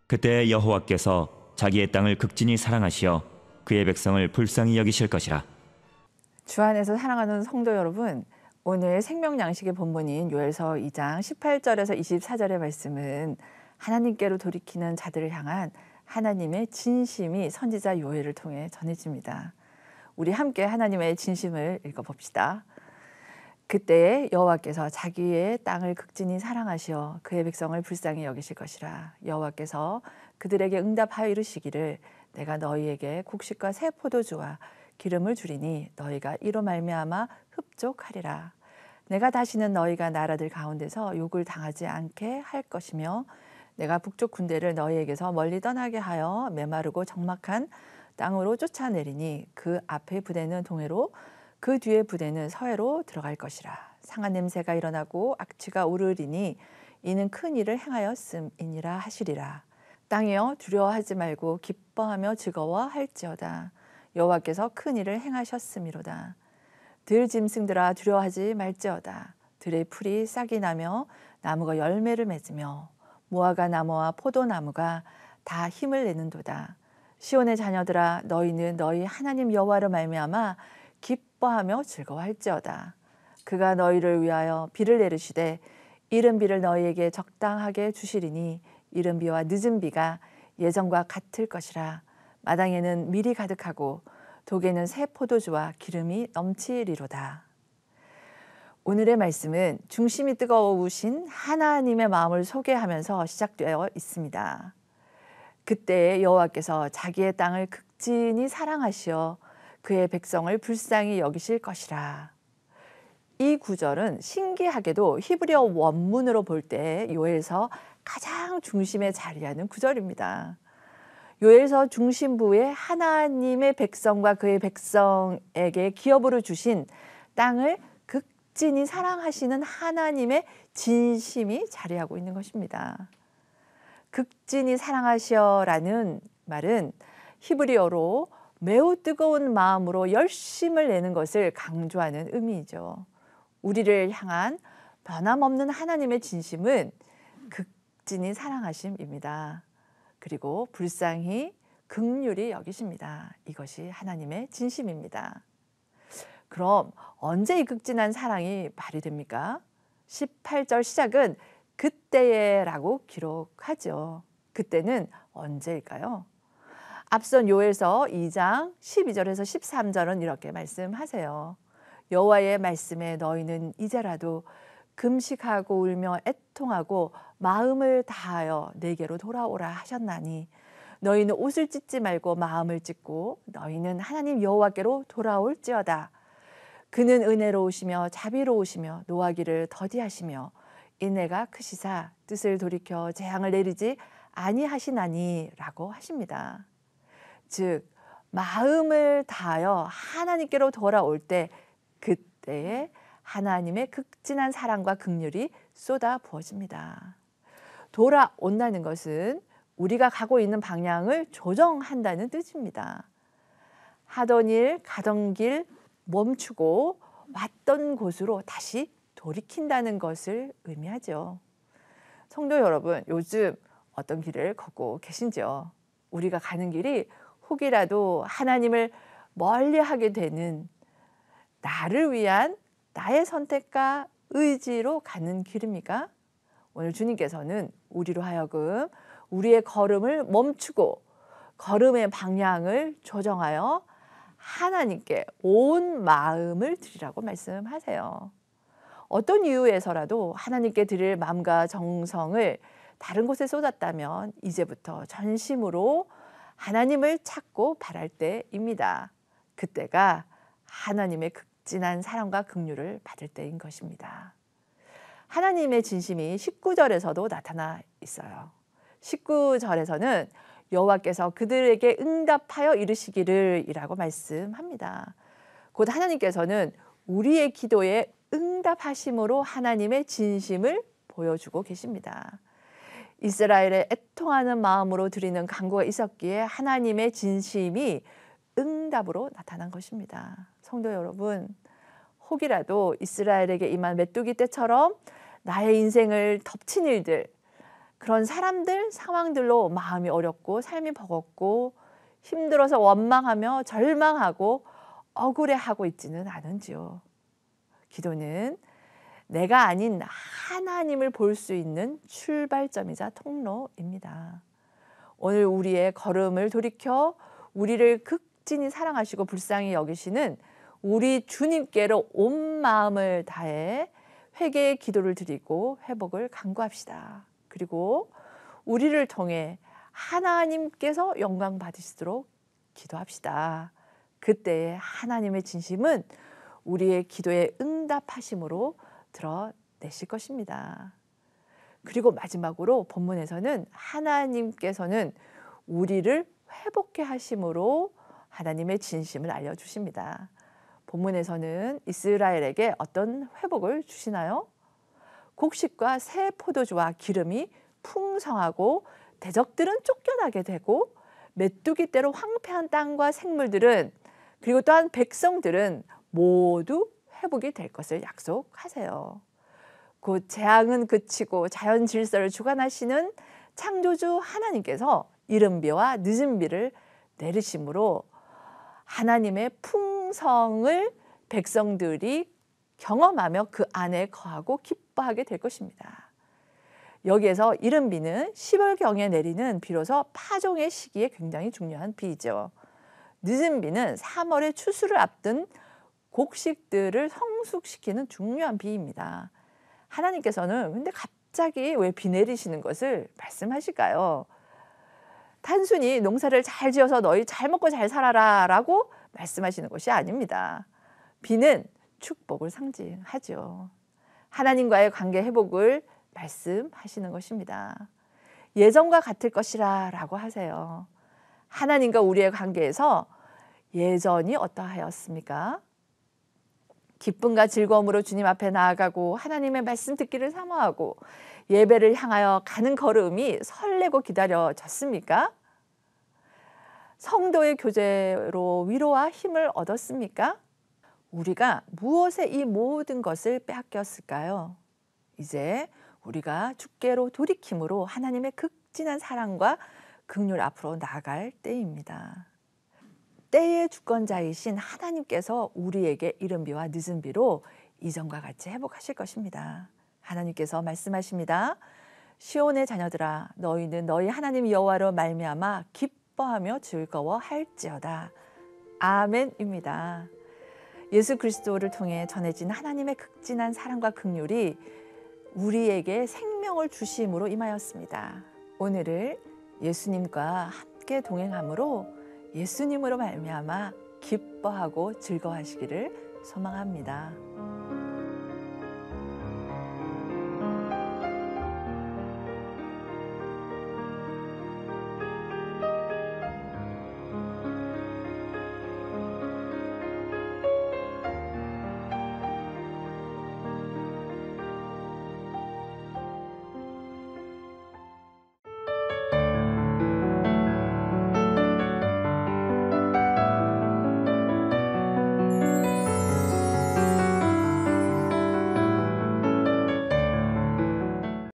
그때 여호와께서 자기의 땅을 극진히 사랑하시어 그의 백성을 불쌍히 여기실 것이라. 주 안에서 사랑하는 성도 여러분, 오늘 생명 양식의 본문인 요엘서 2장 18절에서 24절의 말씀은 하나님께로 돌이키는 자들을 향한 하나님의 진심이 선지자 요엘을 통해 전해집니다. 우리 함께 하나님의 진심을 읽어봅시다. 그때 여호와께서 자기의 땅을 극진히 사랑하시어 그의 백성을 불쌍히 여기실 것이라. 여호와께서 그들에게 응답하여 이르시기를 내가 너희에게 곡식과 새 포도주와 기름을 주리니 너희가 이로 말미암아 흡족하리라. 내가 다시는 너희가 나라들 가운데서 욕을 당하지 않게 할 것이며 내가 북쪽 군대를 너희에게서 멀리 떠나게 하여 메마르고 적막한 땅으로 쫓아내리니 그 앞에 부대는 동해로 그 뒤에 부대는 서해로 들어갈 것이라. 상한 냄새가 일어나고 악취가 오르리니 이는 큰 일을 행하였음이니라 하시리라. 땅이여 두려워하지 말고 기뻐하며 즐거워할지어다. 여호와께서 큰 일을 행하셨음이로다. 들 짐승들아 두려워하지 말지어다. 들의 풀이 싹이 나며 나무가 열매를 맺으며 무화과 나무와 포도나무가 다 힘을 내는도다. 시온의 자녀들아 너희는 너희 하나님 여호와로 말미암아 기뻐하며 즐거워할지어다. 그가 너희를 위하여 비를 내리시되 이른 비를 너희에게 적당하게 주시리니 이른 비와 늦은 비가 예전과 같을 것이라. 마당에는 밀이 가득하고 독에는 새 포도주와 기름이 넘치리로다. 오늘의 말씀은 중심이 뜨거우신 하나님의 마음을 소개하면서 시작되어 있습니다. 그때 여호와께서 자기의 땅을 극진히 사랑하시어 그의 백성을 불쌍히 여기실 것이라. 이 구절은 신기하게도 히브리어 원문으로 볼 때 요엘서 가장 중심에 자리하는 구절입니다. 요엘서 중심부에 하나님의 백성과 그의 백성에게 기업으로 주신 땅을 극진히 사랑하시는 하나님의 진심이 자리하고 있는 것입니다. 극진히 사랑하시어라는 말은 히브리어로 매우 뜨거운 마음으로 열심을 내는 것을 강조하는 의미이죠. 우리를 향한 변함없는 하나님의 진심은 극진히 사랑하심입니다. 그리고 불쌍히 긍휼히 여기십니다. 이것이 하나님의 진심입니다. 그럼 언제 이 극진한 사랑이 발휘됩니까? 18절 시작은 그때에라고 기록하죠. 그때는 언제일까요? 앞선 요엘서 2장 12절에서 13절은 이렇게 말씀하세요. 여호와의 말씀에 너희는 이제라도 금식하고 울며 애통하고 마음을 다하여 내게로 돌아오라 하셨나니 너희는 옷을 찢지 말고 마음을 찢고 너희는 하나님 여호와께로 돌아올지어다. 그는 은혜로우시며 자비로우시며 노하기를 더디하시며 인애가 크시사 뜻을 돌이켜 재앙을 내리지 아니하시나니 라고 하십니다. 즉 마음을 다하여 하나님께로 돌아올 때 그때에 하나님의 극진한 사랑과 긍휼이 쏟아 부어집니다. 돌아온다는 것은 우리가 가고 있는 방향을 조정한다는 뜻입니다. 하던 일, 가던 길 멈추고 왔던 곳으로 다시 돌이킨다는 것을 의미하죠. 성도 여러분, 요즘 어떤 길을 걷고 계신지요? 우리가 가는 길이 혹이라도 하나님을 멀리하게 되는 나를 위한 나의 선택과 의지로 가는 길입니까? 오늘 주님께서는 우리로 하여금 우리의 걸음을 멈추고 걸음의 방향을 조정하여 하나님께 온 마음을 드리라고 말씀하세요. 어떤 이유에서라도 하나님께 드릴 마음과 정성을 다른 곳에 쏟았다면 이제부터 전심으로 하나님을 찾고 바랄 때입니다. 그때가 하나님의 극진한 사랑과 긍휼을 받을 때인 것입니다. 하나님의 진심이 19절에서도 나타나 있어요. 19절에서는 여호와께서 그들에게 응답하여 이르시기를 이라고 말씀합니다. 곧 하나님께서는 우리의 기도에 응답하심으로 하나님의 진심을 보여주고 계십니다. 이스라엘의 애통하는 마음으로 드리는 간구가 있었기에 하나님의 진심이 응답으로 나타난 것입니다. 성도 여러분, 혹이라도 이스라엘에게 임한 메뚜기 떼처럼 나의 인생을 덮친 일들, 그런 사람들, 상황들로 마음이 어렵고 삶이 버겁고 힘들어서 원망하며 절망하고 억울해하고 있지는 않은지요. 기도는 내가 아닌 하나님을 볼 수 있는 출발점이자 통로입니다. 오늘 우리의 걸음을 돌이켜 우리를 극진히 사랑하시고 불쌍히 여기시는 우리 주님께로 온 마음을 다해 회개의 기도를 드리고 회복을 간구합시다. 그리고 우리를 통해 하나님께서 영광 받으시도록 기도합시다. 그때의 하나님의 진심은 우리의 기도에 응답하심으로 드러내실 것입니다. 그리고 마지막으로 본문에서는 하나님께서는 우리를 회복케 하심으로 하나님의 진심을 알려주십니다. 본문에서는 이스라엘에게 어떤 회복을 주시나요? 곡식과 새 포도주와 기름이 풍성하고 대적들은 쫓겨나게 되고 메뚜기 떼로 황폐한 땅과 생물들은 그리고 또한 백성들은 모두 회복이 될 것을 약속하세요. 곧 재앙은 그치고 자연 질서를 주관하시는 창조주 하나님께서 이른 비와 늦은 비를 내리심으로 하나님의 풍성을 백성들이 경험하며 그 안에 거하고 기뻐하게 될 것입니다. 여기에서 이른 비는 10월경에 내리는 비로소 파종의 시기에 굉장히 중요한 비이죠. 늦은 비는 3월의 추수를 앞둔 곡식들을 성숙시키는 중요한 비입니다. 하나님께서는 근데 갑자기 왜 비 내리시는 것을 말씀하실까요? 단순히 농사를 잘 지어서 너희 잘 먹고 잘 살아라 라고 말씀하시는 것이 아닙니다. 비는 축복을 상징하죠. 하나님과의 관계 회복을 말씀하시는 것입니다. 예전과 같을 것이라 라고 하세요. 하나님과 우리의 관계에서 예전이 어떠하였습니까? 기쁨과 즐거움으로 주님 앞에 나아가고 하나님의 말씀 듣기를 사모하고 예배를 향하여 가는 걸음이 설레고 기다려졌습니까? 성도의 교제로 위로와 힘을 얻었습니까? 우리가 무엇에 이 모든 것을 빼앗겼을까요? 이제 우리가 주께로 돌이킴으로 하나님의 극진한 사랑과 긍휼 앞으로 나아갈 때입니다. 때의 주권자이신 하나님께서 우리에게 이른 비와 늦은 비로 이전과 같이 회복하실 것입니다. 하나님께서 말씀하십니다. 시온의 자녀들아 너희는 너희 하나님 여호와로 말미암아 기뻐하며 즐거워할지어다. 아멘입니다. 예수 그리스도를 통해 전해진 하나님의 극진한 사랑과 긍휼이 우리에게 생명을 주심으로 임하였습니다. 오늘을 예수님과 함께 동행함으로 예수님으로 말미암아 기뻐하고 즐거워하시기를 소망합니다.